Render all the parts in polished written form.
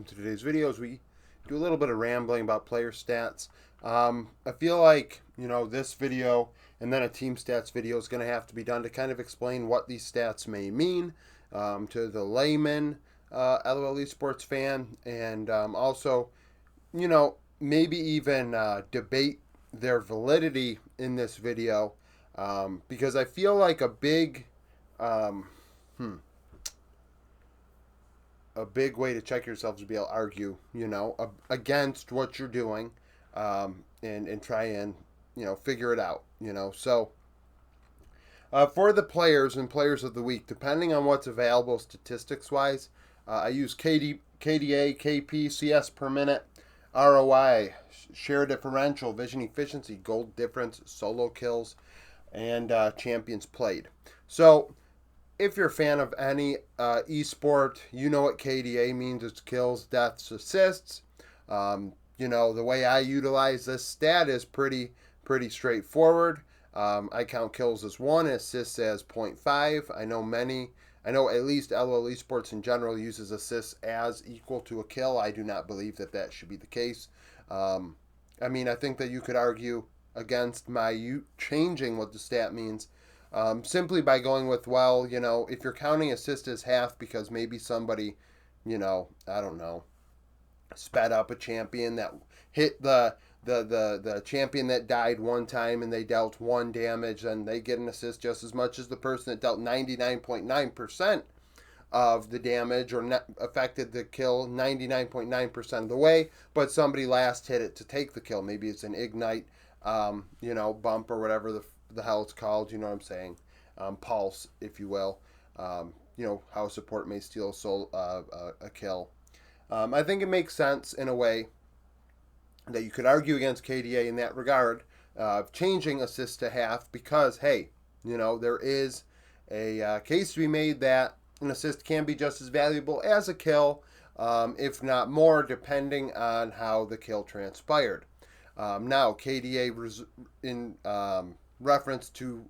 welcome to today's video as we do a little bit of rambling about player stats. I feel like, this video and then a team stats video is going to have to be done to kind of explain what these stats may mean to the layman LOL Esports fan, and also, maybe even debate their validity in this video, because I feel like a big way to check yourselves would be able to argue, against what you're doing, and try and, figure it out, So, for the players and players of the week, depending on what's available statistics-wise, I use KDA, KP, CS per minute, ROI, share differential, vision efficiency, gold difference, solo kills, and champions played. So, if you're a fan of any esport, you know what KDA means. It's kills, deaths, assists. The way I utilize this stat is pretty straightforward. I count kills as 1, assists as 0.5. I know at least LOL Esports in general uses assists as equal to a kill. I do not believe that should be the case. I think that you could argue against my changing what the stat means, simply by going with, if you're counting assist as half because maybe somebody, sped up a champion that hit the champion that died one time and they dealt 1 damage, and they get an assist just as much as the person that dealt 99.9% of the damage or affected the kill 99.9% of the way, but somebody last hit it to take the kill. Maybe it's an ignite, bump or whatever the hell it's called, you know what I'm saying, pulse, if you will, how support may steal a kill. I think it makes sense in a way that you could argue against KDA in that regard, changing assist to half, because, hey, there is a case to be made that an assist can be just as valuable as a kill, if not more, depending on how the kill transpired. Now, KDA in reference to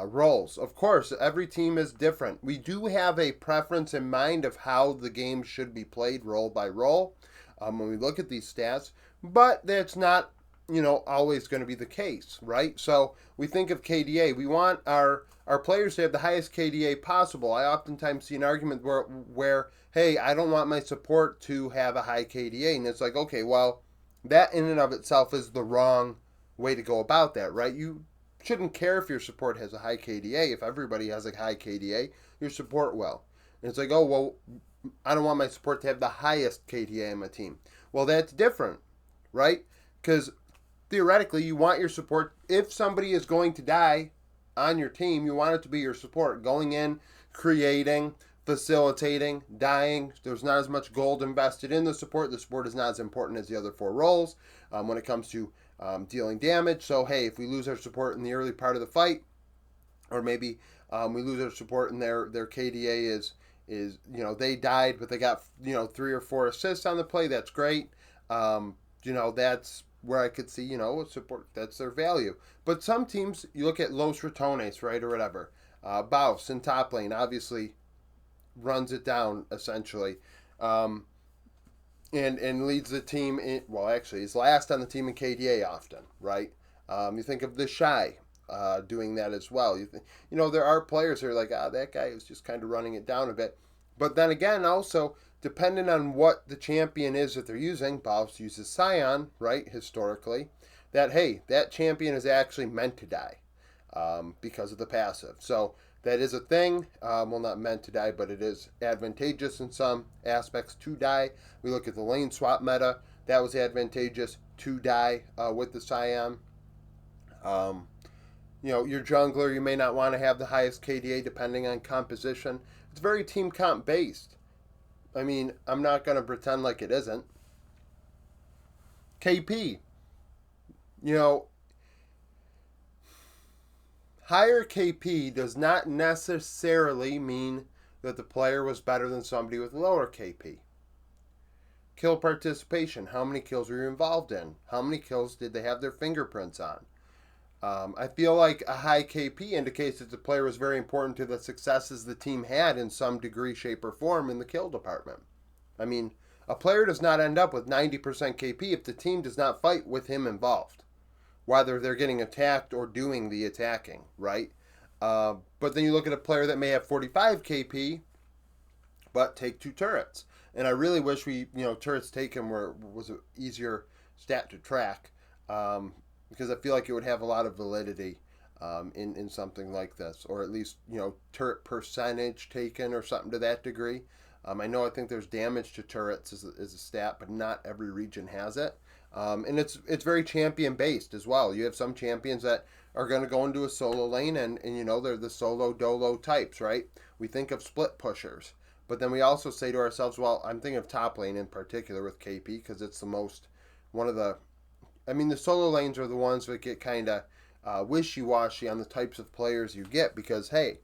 roles. Of course, every team is different. We do have a preference in mind of how the game should be played role by role when we look at these stats, but that's not, always going to be the case, right? So we think of KDA. We want our players to have the highest KDA possible. I oftentimes see an argument where, hey, I don't want my support to have a high KDA, and it's like, okay, well, that in and of itself is the wrong way to go about that, right? You shouldn't care if your support has a high KDA. If everybody has a high KDA, your support will. And it's like, oh, well, I don't want my support to have the highest KDA in my team. Well, that's different, right? Because theoretically, you want your support, if somebody is going to die on your team, you want it to be your support going in, creating, facilitating, dying. There's not as much gold invested in the support. The support is not as important as the other 4 roles when it comes to dealing damage. So, hey, if we lose our support in the early part of the fight, or maybe we lose our support and their KDA is they died, but they got 3 or 4 assists on the play, that's great. That's where I could see support, that's their value. But some teams, you look at Los Ratones, right, or whatever, Baus in top lane obviously runs it down essentially, and leads the team in, actually is last on the team in KDA often, right? You think of the Shy doing that as well. There are players who are like, that guy is just kind of running it down a bit. But then again, also, depending on what the champion is that they're using, Baus uses Scion, right, historically, that champion is actually meant to die because of the passive. So that is a thing. Not meant to die, but it is advantageous in some aspects to die. We look at the lane swap meta. That was advantageous to die with the Scion. Your jungler, you may not want to have the highest KDA depending on composition. It's very team comp based. I'm not going to pretend like it isn't. KP. Higher KP does not necessarily mean that the player was better than somebody with lower KP. Kill participation. How many kills were you involved in? How many kills did they have their fingerprints on? I feel like a high KP indicates that the player was very important to the successes the team had in some degree, shape, or form in the kill department. I mean, A player does not end up with 90% KP if the team does not fight with him involved, whether they're getting attacked or doing the attacking, right? But then you look at a player that may have 45 KP, but take 2 turrets. And I really wish turrets taken was an easier stat to track, because I feel like it would have a lot of validity in something like this, or at least turret percentage taken or something to that degree. I think there's damage to turrets as a stat, but not every region has it. And it's very champion based as well. You have some champions that are going to go into a solo lane, and they're the solo dolo types, right? We think of split pushers, but then we also say to ourselves, well, I'm thinking of top lane in particular with KP because it's the solo lanes are the ones that get kind of wishy-washy on the types of players you get, because hey,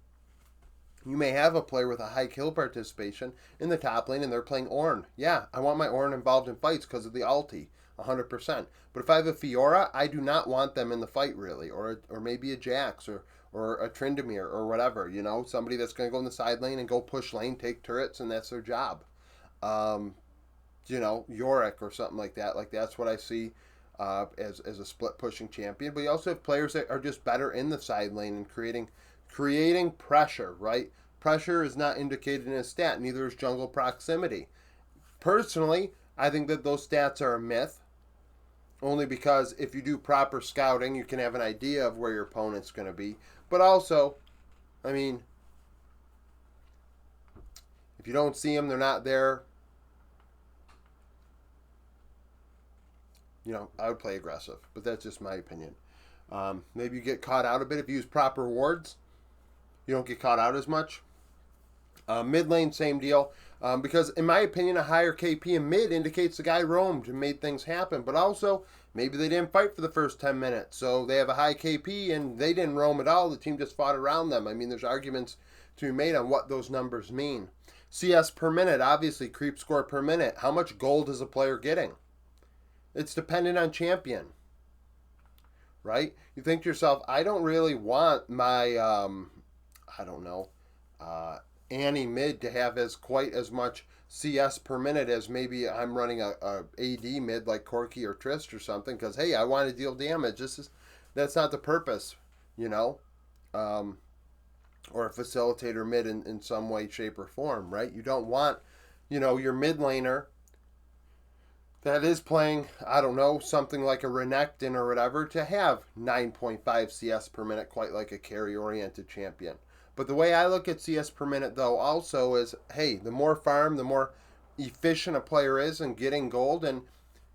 you may have a player with a high kill participation in the top lane and they're playing Ornn. Yeah, I want my Ornn involved in fights because of the ulti, 100%. But if I have a Fiora, I do not want them in the fight really, or maybe a Jax or a Tryndamere or whatever, somebody that's going to go in the side lane and go push lane, take turrets, and that's their job. Yorick or something like that. Like that's what I see as a split pushing champion. But you also have players that are just better in the side lane and creating pressure, right? Pressure is not indicated in a stat, neither is jungle proximity. Personally, I think that those stats are a myth, only because if you do proper scouting, you can have an idea of where your opponent's going to be. But also, if you don't see them, they're not there. I would play aggressive, but that's just my opinion. Maybe you get caught out a bit if you use proper wards. You don't get caught out as much. Mid lane, same deal. Because in my opinion, a higher KP in mid indicates the guy roamed and made things happen. But also, maybe they didn't fight for the first 10 minutes. So they have a high KP and they didn't roam at all. The team just fought around them. There's arguments to be made on what those numbers mean. CS per minute, obviously, creep score per minute. How much gold is a player getting? It's dependent on champion. Right? You think to yourself, I don't really want my, Annie mid to have quite as much CS per minute as maybe I'm running a AD mid like Corki or Trist or something, because hey, I want to deal damage. That's not the purpose, or a facilitator mid in some way, shape, or form, right? You don't want, your mid laner that is playing, something like a Renekton or whatever, to have 9.5 CS per minute, quite like a carry-oriented champion. But the way I look at CS per minute, though, also is, hey, the more farm, the more efficient a player is in getting gold. And,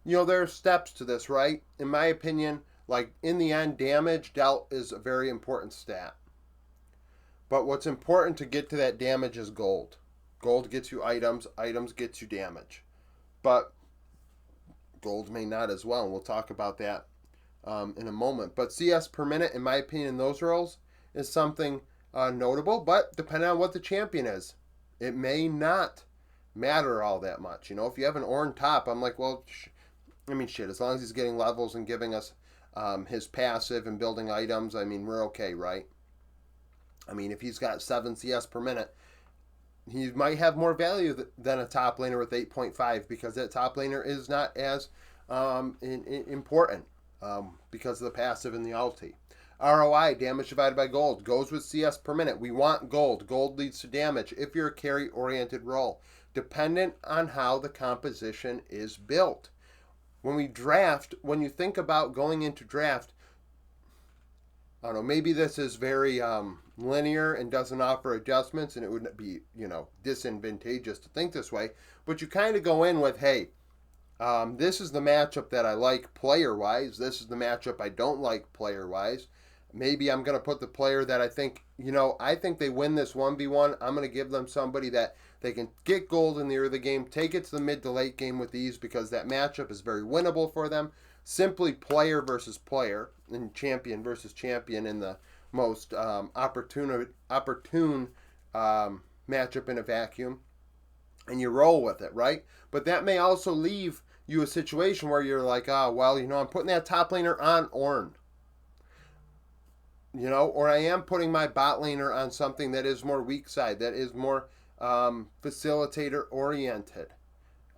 there are steps to this, right? In my opinion, like, in the end, damage dealt is a very important stat. But what's important to get to that damage is gold. Gold gets you items, items gets you damage. But gold may not as well, and we'll talk about that in a moment. But CS per minute, in my opinion, in those roles, is something notable, but depending on what the champion is, it may not matter all that much. If you have an Ornn top, I'm like, well, as long as he's getting levels and giving us his passive and building items, we're okay, right? If he's got 7 CS per minute, he might have more value than a top laner with 8.5, because that top laner is not as important because of the passive and the ulti. ROI, damage divided by gold, goes with CS per minute. We want gold. Gold leads to damage if you're a carry-oriented role, dependent on how the composition is built. When you think about going into draft, I don't know, maybe this is very linear and doesn't offer adjustments, and it would be, disadvantageous to think this way, but you kind of go in with, hey, this is the matchup that I like player-wise. This is the matchup I don't like player-wise. Maybe I'm going to put the player that I think, I think they win this 1v1. I'm going to give them somebody that they can get gold in the early game, take it to the mid to late game with ease, because that matchup is very winnable for them. Simply player versus player and champion versus champion in the most opportune matchup in a vacuum. And you roll with it, right? But that may also leave you a situation where you're like, I'm putting that top laner on Ornn. Or I am putting my bot laner on something that is more weak side, that is more facilitator oriented.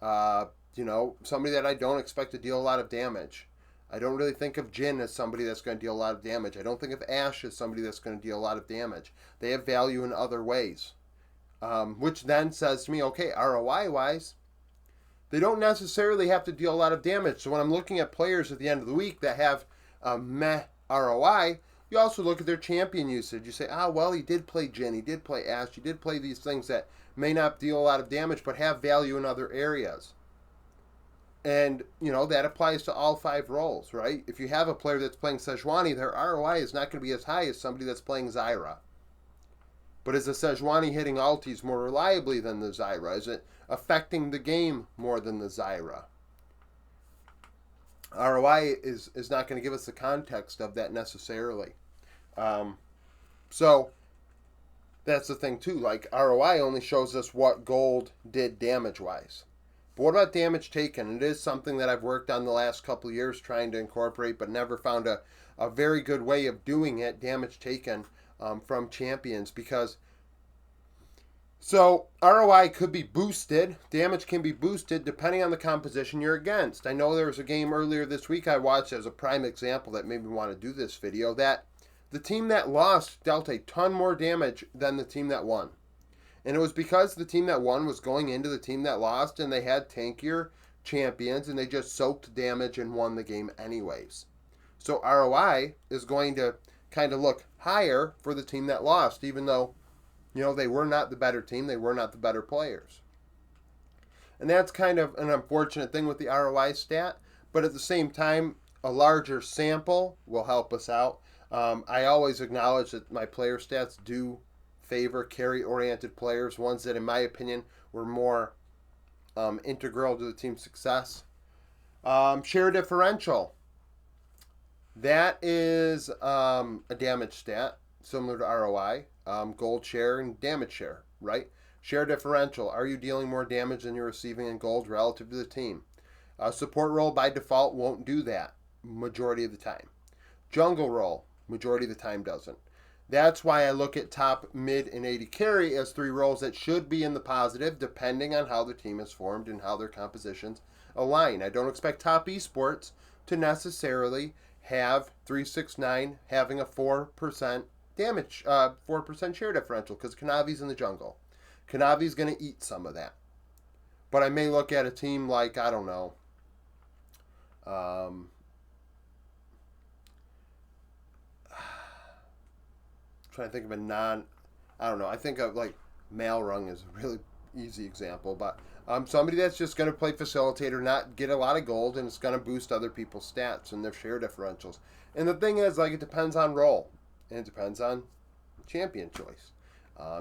Somebody that I don't expect to deal a lot of damage. I don't really think of Jin as somebody that's going to deal a lot of damage. I don't think of Ash as somebody that's going to deal a lot of damage. They have value in other ways, which then says to me, okay, ROI wise, they don't necessarily have to deal a lot of damage. So when I'm looking at players at the end of the week that have a meh ROI, you also look at their champion usage. You say, well, he did play Jin, he did play Ash, he did play these things that may not deal a lot of damage but have value in other areas. And, that applies to all 5 roles, right? If you have a player that's playing Sejuani, their ROI is not going to be as high as somebody that's playing Zyra. But is the Sejuani hitting ultis more reliably than the Zyra? Is it affecting the game more than the Zyra? ROI is not going to give us the context of that necessarily. So that's the thing too. Like, ROI only shows us what gold did damage-wise. But what about damage taken? It is something that I've worked on the last couple of years trying to incorporate, but never found a very good way of doing it, damage taken, from champions. So ROI could be boosted, damage can be boosted depending on the composition you're against. I know there was a game earlier this week I watched as a prime example that made me want to do this video, that the team that lost dealt a ton more damage than the team that won. And it was because the team that won was going into the team that lost, and they had tankier champions, and they just soaked damage and won the game anyways. So ROI is going to kind of look higher for the team that lost, even though, they were not the better team, they were not the better players. And that's kind of an unfortunate thing with the ROI stat, but at the same time, a larger sample will help us out. I always acknowledge that my player stats do favor carry-oriented players, ones that, in my opinion, were more integral to the team's success. Share differential. That is a damage stat, similar to ROI. Gold share and damage share, right? Share differential. Are you dealing more damage than you're receiving in gold relative to the team? Support role by default won't do that majority of the time. Jungle role, majority of the time doesn't. That's why I look at top, mid, and AD carry as 3 roles that should be in the positive depending on how the team is formed and how their compositions align. I don't expect top esports to necessarily have 369 having a 4% damage, 4% share differential, because Kanavi's in the jungle. Kanavi's going to eat some of that. But I may look at a team like, I don't know, trying to think of I think of like Malrung is a really easy example, but somebody that's just going to play facilitator, not get a lot of gold, and it's going to boost other people's stats and their share differentials. And the thing is, like, it depends on role, and it depends on champion choice.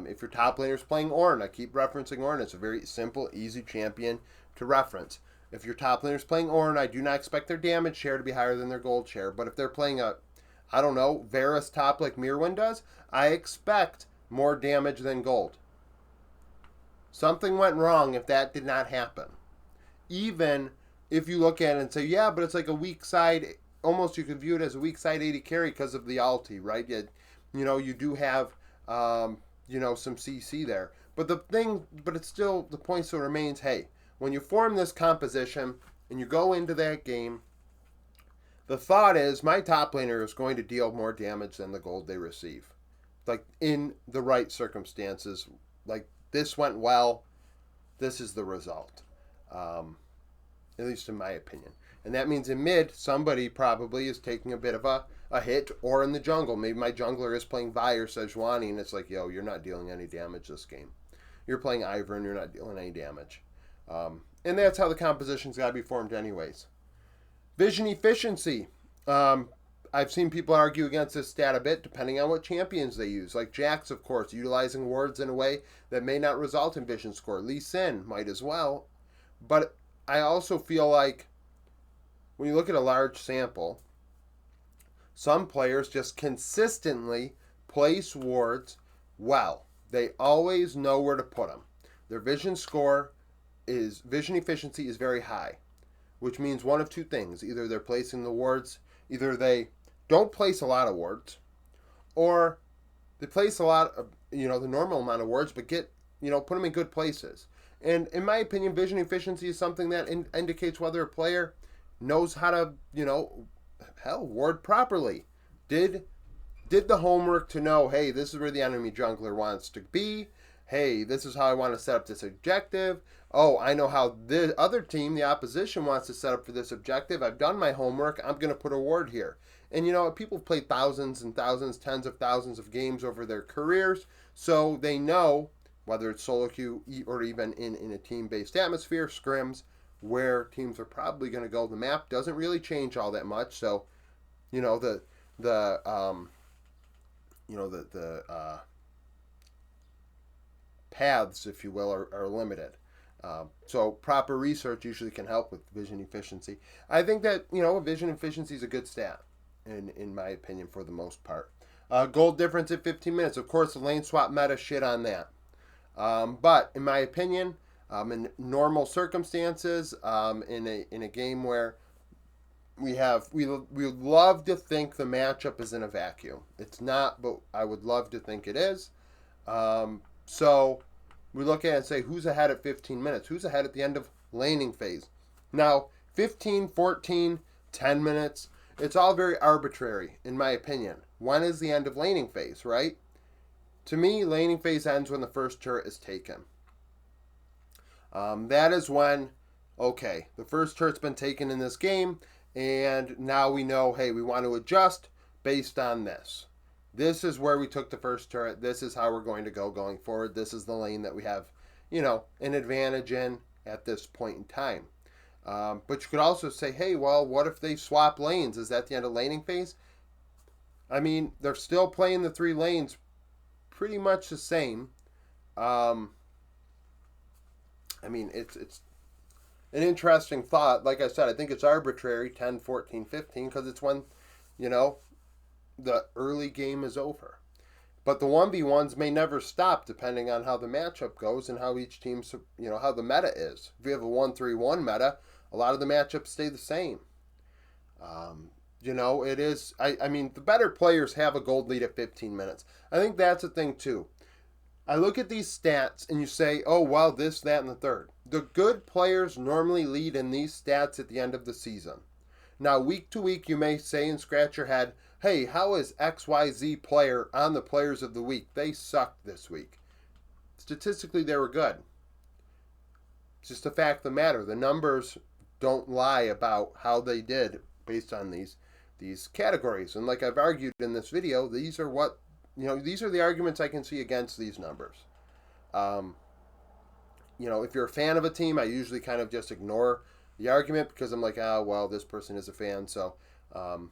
If your top laner is playing Ornn, I keep referencing Ornn, it's a very simple, easy champion to reference. If your top laner is playing Ornn, I do not expect their damage share to be higher than their gold share, but if they're playing Varus top like Mirwin does, I expect more damage than gold. Something went wrong if that did not happen. Even if you look at it and say, yeah, but it's like a weak side, almost you could view it as a weak side 80 carry because of the ulti, right? You do have, some CC there. But it's still, the point still remains, hey, when you form this composition and you go into that game, the thought is my top laner is going to deal more damage than the gold they receive. Like, in the right circumstances, like, this went well, this is the result. At least in my opinion. And that means in mid, somebody probably is taking a bit of a hit, or in the jungle. Maybe my jungler is playing Vi or Sejuani, and it's like, yo, you're not dealing any damage this game. You're playing Ivern, you're not dealing any damage. And that's how the composition's got to be formed anyways. Vision efficiency. I've seen people argue against this stat a bit, depending on what champions they use. Like Jax, of course, utilizing wards in a way that may not result in vision score. Lee Sin might as well. But I also feel like when you look at a large sample, some players just consistently place wards well. They always know where to put them. Their vision efficiency is very high, which means one of two things. Either they're placing the wards, either they don't place a lot of wards, or they place a lot of, the normal amount of wards, but put them in good places. And in my opinion, vision efficiency is something that indicates whether a player knows how to, ward properly. Did the homework to know, hey, this is where the enemy jungler wants to be. Hey, this is how I want to set up this objective. Oh, I know how the other team, the opposition, wants to set up for this objective. I've done my homework. I'm going to put a ward here. And people have played thousands and thousands, tens of thousands of games over their careers, so they know, whether it's solo queue or even in a team-based atmosphere, scrims, where teams are probably going to go. The map doesn't really change all that much, so the paths, if you will, are limited. So proper research usually can help with vision efficiency. I think that vision efficiency is a good stat, in my opinion, for the most part. Gold difference at 15 minutes. Of course, the lane swap meta shit on that. But in my opinion, in normal circumstances, in a game where we would love to think the matchup is in a vacuum. It's not, but I would love to think it is. So we look at it and say, who's ahead at 15 minutes? Who's ahead at the end of laning phase? Now, 15, 14, 10 minutes, it's all very arbitrary, in my opinion. When is the end of laning phase, right? To me, laning phase ends when the first turret is taken. That is when, okay, the first turret's been taken in this game, and now we know, hey, we want to adjust based on this. This is where we took the first turret. This is how we're going to go going forward. This is the lane that we have, an advantage in at this point in time. But you could also say, hey, well, what if they swap lanes? Is that the end of laning phase? I mean, they're still playing the 3 lanes pretty much the same. It's an interesting thought. Like I said, I think it's arbitrary, 10, 14, 15, because it's when, the early game is over. But the 1v1s may never stop depending on how the matchup goes and how each team's, how the meta is. If you have a 1-3-1 meta, a lot of the matchups stay the same. It is, the better players have a gold lead at 15 minutes. I think that's a thing too. I look at these stats and you say, oh, well, this, that, and the third. The good players normally lead in these stats at the end of the season. Now, week to week, you may say and scratch your head, hey, how is XYZ player on the players of the week? They sucked this week. Statistically, they were good. It's just a fact of the matter. The numbers don't lie about how they did based on these categories. And like I've argued in this video, these are these are the arguments I can see against these numbers. If you're a fan of a team, I usually kind of just ignore the argument because I'm like, well, this person is a fan, so, how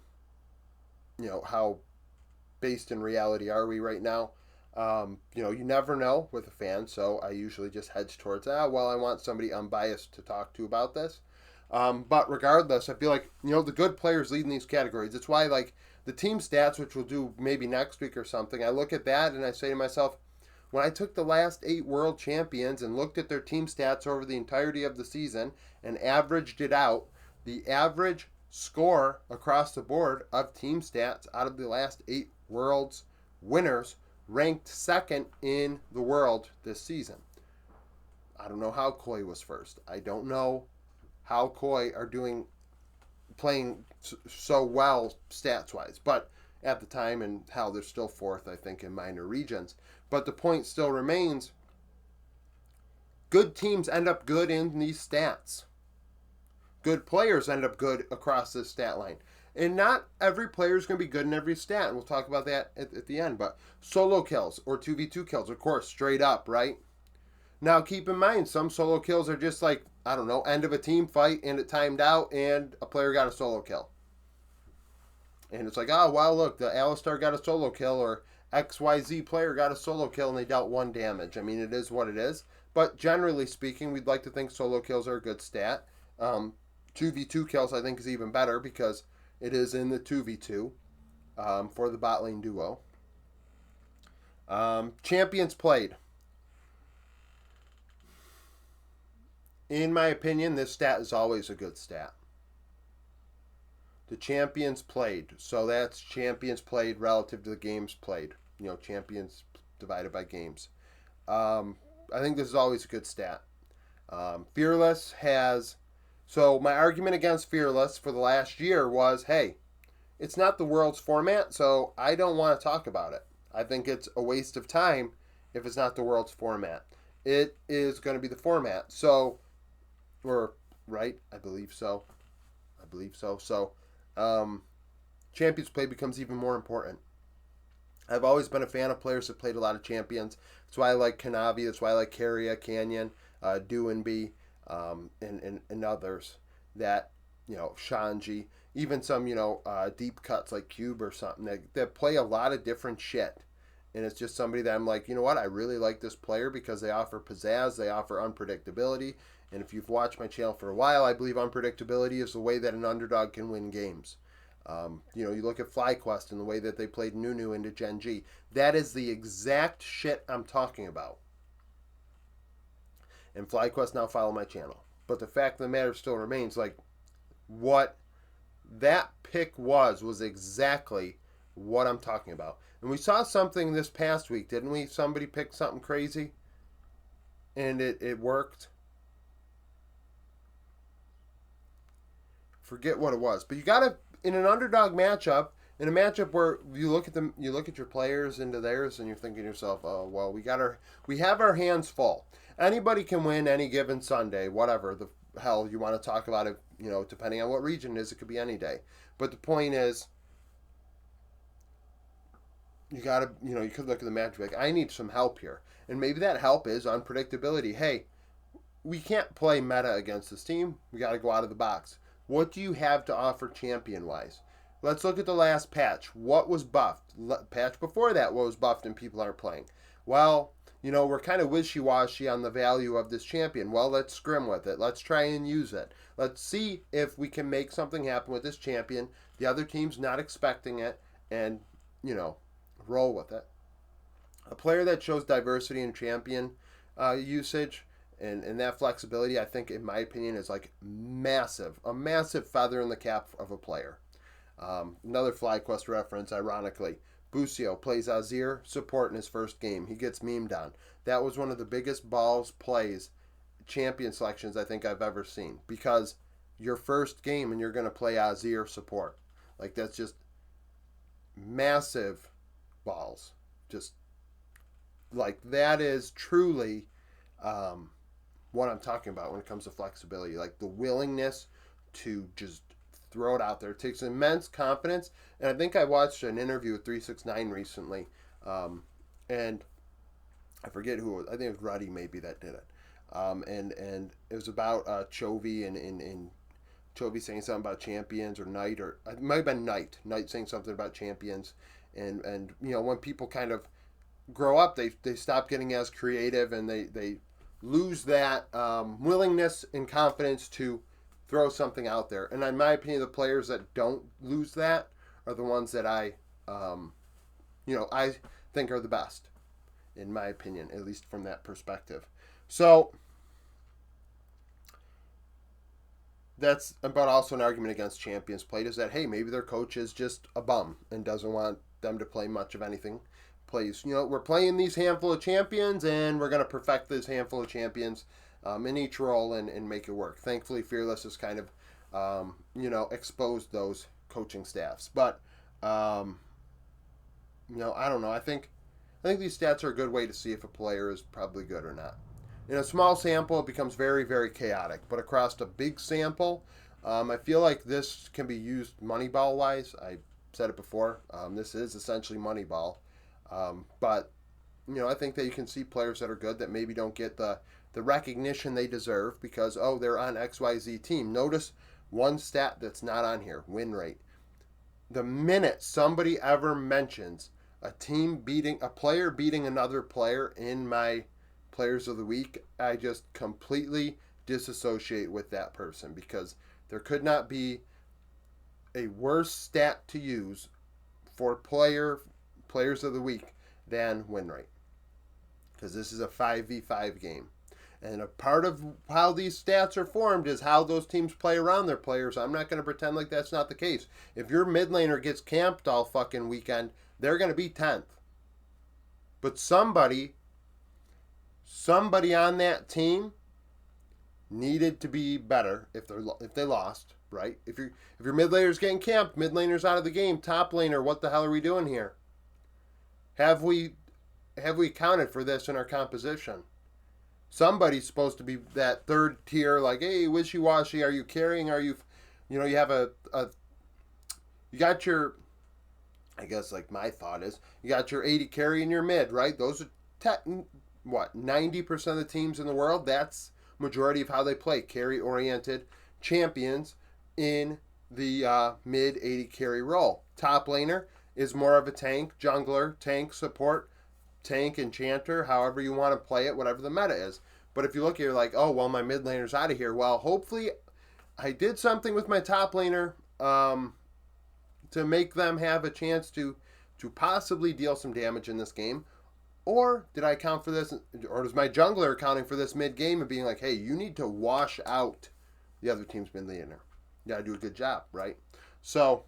based in reality are we right now? You never know with a fan, so I usually just hedge towards, I want somebody unbiased to talk to about this. But regardless, I feel like, the good players lead in these categories. It's why, like, the team stats, which we'll do maybe next week or something, I look at that and I say to myself, when I took the last 8 world champions and looked at their team stats over the entirety of the season and averaged it out, the average score across the board of team stats out of the last 8 worlds winners ranked second in the world this season. I don't know how Koi was first. I don't know how Koi are playing so well stats-wise, but at the time, and how they're still fourth, I think, in minor regions. But the point still remains, good teams end up good in these stats. Good players end up good across this stat line. And not every player is going to be good in every stat, and we'll talk about that at the end. But solo kills or 2v2 kills, of course, straight up, right? Now, keep in mind, some solo kills are just like, I don't know, end of a team fight, and it timed out, and a player got a solo kill. And it's like, look, the Alistar got a solo kill, or XYZ player got a solo kill, and they dealt 1 damage. I mean, it is what it is. But generally speaking, we'd like to think solo kills are a good stat. 2v2 kills, I think, is even better, because it is in the 2v2 for the bot lane duo. Champions played. In my opinion, this stat is always a good stat. The champions played. So that's champions played relative to the games played. Champions divided by games. I think this is always a good stat. Fearless has. So my argument against Fearless for the last year was, hey, it's not the world's format, so I don't want to talk about it. I think it's a waste of time if it's not the world's format. It is going to be the format. So, or, right? I believe so. I believe so. So, um, Champions play becomes even more important. I've always been a fan of players that played a lot of champions. That's why I like Kanavi. That's why I like Carrier, Canyon, Doenby, and others that, Shanji, even some, deep cuts like Cube or something that play a lot of different shit. And it's just somebody that I'm like, you know what? I really like this player because they offer pizzazz, they offer unpredictability. And if you've watched my channel for a while, I believe unpredictability is the way that an underdog can win games. You look at FlyQuest and the way that they played Nunu into Gen G. That is the exact shit I'm talking about. And FlyQuest now follow my channel. But the fact of the matter still remains, like, what that pick was exactly what I'm talking about. And we saw something this past week, didn't we? Somebody picked something crazy and it worked. Forget what it was. But you gotta, in an underdog matchup, in a matchup where you look at them, you look at your players into theirs, and you're thinking to yourself, "Oh well, we have our hands full. Anybody can win any given Sunday, whatever the hell you want to talk about it. Depending on what region it is, it could be any day. But the point is, you gotta, you could look at the match like, I need some help here, and maybe that help is unpredictability. Hey, we can't play meta against this team. We got to go out of the box. What do you have to offer champion wise? Let's look at the last patch. What was buffed? Patch before that, what was buffed and people aren't playing? Well, we're kind of wishy-washy on the value of this champion. Well, let's scrim with it. Let's try and use it. Let's see if we can make something happen with this champion. The other team's not expecting it, and, roll with it. A player that shows diversity in champion usage and that flexibility, I think, in my opinion, is like a massive feather in the cap of a player. Another FlyQuest reference, ironically, Busio plays Azir support in his first game. He gets memed on. That was one of the biggest balls plays, champion selections I think I've ever seen, because your first game and you're going to play Azir support. Like, that's just massive balls. Just like, that is truly what I'm talking about when it comes to flexibility. Like, the willingness to just throw it out there. It takes immense confidence. And I think I watched an interview with 369 recently, and I forget who it was. I think it was Ruddy maybe that did it. And it was about Chovy and Chovy saying something about champions, or Knight, or it might have been Knight saying something about champions. And when people kind of grow up, they stop getting as creative, and they lose that willingness and confidence to throw something out there. And in my opinion, the players that don't lose that are the ones that I think are the best, in my opinion, at least from that perspective. So that's about also an argument against champions played, is that, hey, maybe their coach is just a bum and doesn't want them to play much of anything. Plays, we're playing these handful of champions, and we're going to perfect this handful of champions in each role and make it work. Thankfully, Fearless has kind of, exposed those coaching staffs. But, I don't know. I think these stats are a good way to see if a player is probably good or not. In a small sample, it becomes very, very chaotic. But across a big sample, I feel like this can be used Moneyball-wise. I said it before. This is essentially Moneyball. But, I think that you can see players that are good that maybe don't get the recognition they deserve because, they're on XYZ team. Notice one stat that's not on here, win rate. The minute somebody ever mentions a player beating another player in my players of the week, I just completely disassociate with that person, because there could not be a worse stat to use for players of the week than win rate, because this is a 5v5 game, and a part of how these stats are formed is how those teams play around their players. I'm not going to pretend like that's not the case. If your mid laner gets camped all fucking weekend, they're going to be 10th. But somebody on that team needed to be better if they lost, right? If your mid laner's getting camped, mid laner's out of the game, top laner, what the hell are we doing here? Have we accounted for this in our composition? Somebody's supposed to be that third tier, like, hey, wishy washy. Are you carrying? Are you, you have you got your, I guess, like my thought is, you got your 80 carry in your mid, right? Those are 90% of the teams in the world. That's majority of how they play, carry oriented champions in the mid 80 carry role. Top laner is more of a tank, jungler, tank support, tank, enchanter, however you want to play it, whatever the meta is. But if you look here, like, oh, well, my mid laner's out of here. Well, hopefully I did something with my top laner to make them have a chance to possibly deal some damage in this game. Or did I account for this, or is my jungler accounting for this mid-game and being like, hey, you need to wash out the other team's mid laner. You got to do a good job, right? So,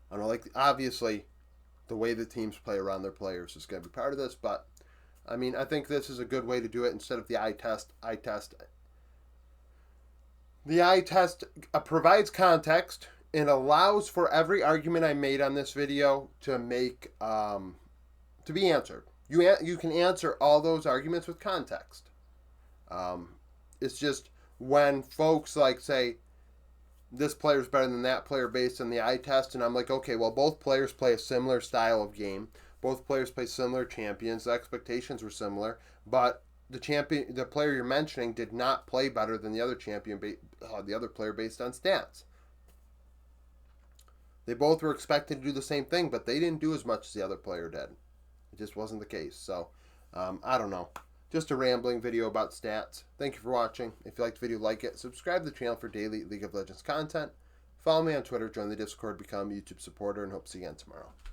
I don't know, like, obviously, the way the teams play around their players is going to be part of this, but, I mean, I think this is a good way to do it instead of the eye test. The eye test provides context and allows for every argument I made on this video to make to be answered. You can answer all those arguments with context. It's just when folks like say this player's better than that player based on the eye test, and I'm like, okay, well, both players play a similar style of game. Both players play similar champions. The expectations were similar, but the player you're mentioning did not play better than the other the other player based on stats. They both were expected to do the same thing, but they didn't do as much as the other player did. It just wasn't the case. So, I don't know. Just a rambling video about stats. Thank you for watching. If you liked the video, like it. Subscribe to the channel for daily League of Legends content. Follow me on Twitter, join the Discord, become a YouTube supporter, and hope to see you again tomorrow.